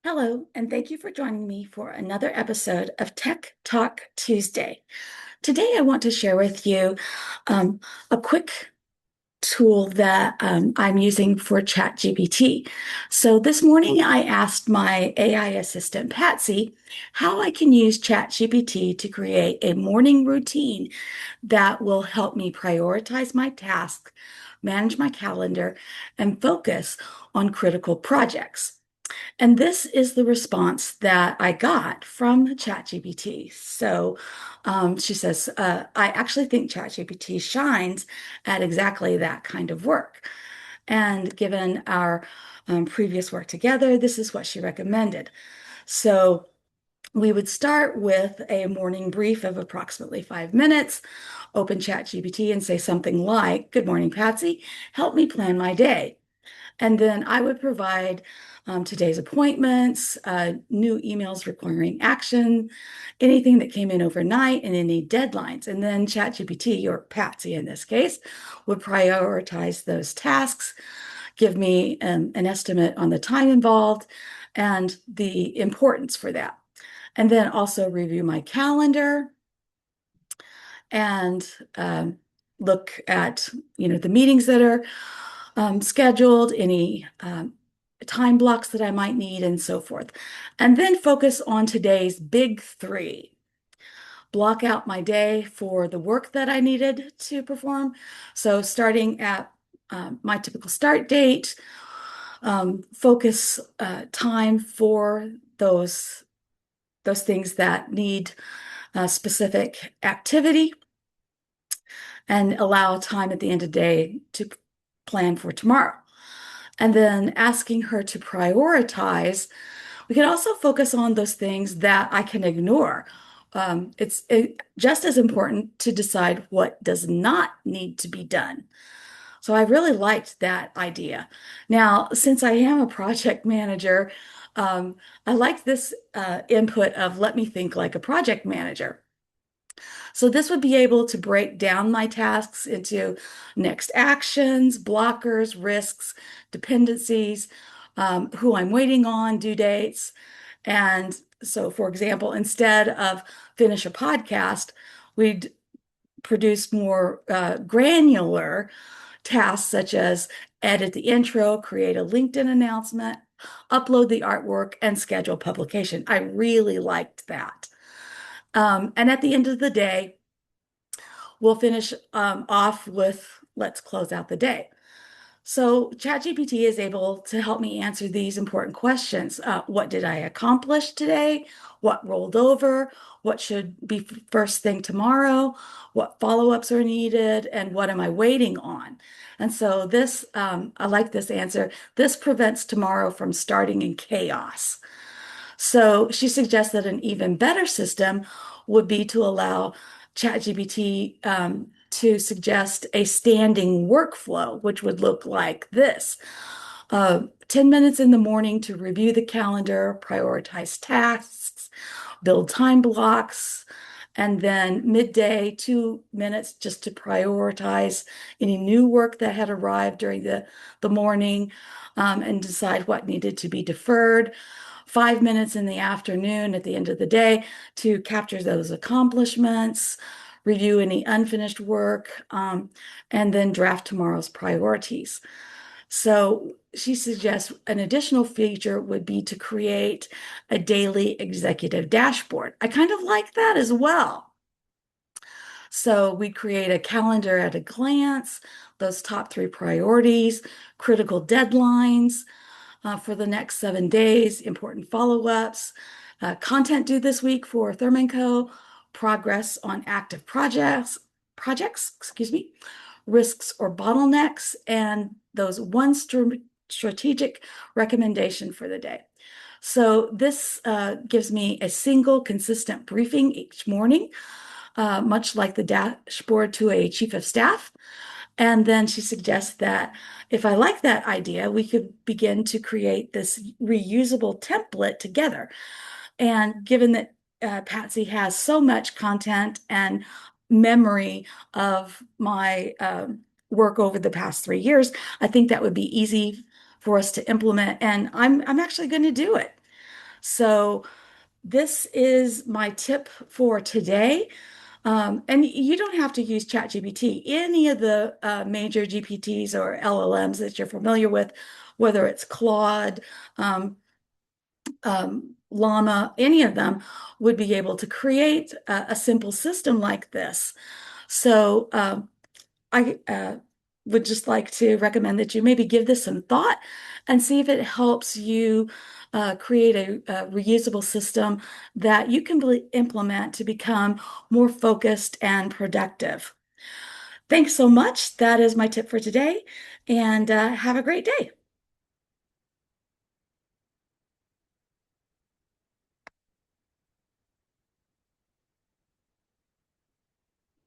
Hello, and thank you for joining me for another episode of Tech Talk Tuesday. Today, I want to share with you um, a quick tool that I'm using for ChatGPT. So this morning, I asked my AI assistant, Patsy, how I can use ChatGPT to create a morning routine that will help me prioritize my tasks, manage my calendar, and focus on critical projects. And this is the response that I got from ChatGPT. So she says, I actually think ChatGPT shines at exactly that kind of work. And given our previous work together, this is what she recommended. So we would start with a morning brief of approximately 5 minutes, open ChatGPT and say something like, "Good morning, Patsy. Help me plan my day." And then I would provide today's appointments, new emails requiring action, anything that came in overnight, and any deadlines. And then ChatGPT, or Patsy in this case, would prioritize those tasks, give me an estimate on the time involved and the importance for that. And then also review my calendar and look at the meetings that are scheduled, any time blocks that I might need, and so forth. And then focus on today's big three. Block out my day for the work that I needed to perform. So starting at my typical start date, focus time for those things that need specific activity, and allow time at the end of the day to plan for tomorrow. And then asking her to prioritize, we can also focus on those things that I can ignore. It's just as important to decide what does not need to be done. So I really liked that idea. Now, since I am a project manager, I like this input of let me think like a project manager. So this would be able to break down my tasks into next actions, blockers, risks, dependencies, who I'm waiting on, due dates. And so, for example, instead of finish a podcast, we'd produce more granular tasks such as edit the intro, create a LinkedIn announcement, upload the artwork, and schedule publication. I really liked that. And at the end of the day, we'll finish off with let's close out the day. So ChatGPT is able to help me answer these important questions. What did I accomplish today? What rolled over? What should be first thing tomorrow? What follow-ups are needed? And what am I waiting on? And so this, I like this answer. This prevents tomorrow from starting in chaos. So she suggests that an even better system would be to allow ChatGPT to suggest a standing workflow, which would look like this. 10 minutes in the morning to review the calendar, prioritize tasks, build time blocks, and then midday, 2 minutes just to prioritize any new work that had arrived during the morning, and decide what needed to be deferred. 5 minutes in the afternoon at the end of the day to capture those accomplishments, review any unfinished work, and then draft tomorrow's priorities. So she suggests an additional feature would be to create a daily executive dashboard. I kind of like that as well. So we create a calendar at a glance, those top three priorities, critical deadlines for the next 7 days, important follow-ups, content due this week for Thurman Co., progress on active projects, excuse me, risks or bottlenecks, and those one strategic recommendation for the day. So this gives me a single consistent briefing each morning, much like the dashboard to a chief of staff. And then she suggests that if I like that idea, we could begin to create this reusable template together. And given that Patsy has so much content and memory of my work over the past 3 years, I think that would be easy for us to implement. And I'm actually going to do it. So this is my tip for today. And you don't have to use ChatGPT. Any of the major GPTs or LLMs that you're familiar with, whether it's Claude, um, Llama, any of them would be able to create a simple system like this. So I would just like to recommend that you maybe give this some thought and see if it helps you create a reusable system that you can implement to become more focused and productive. Thanks so much. That is my tip for today, and have a great day.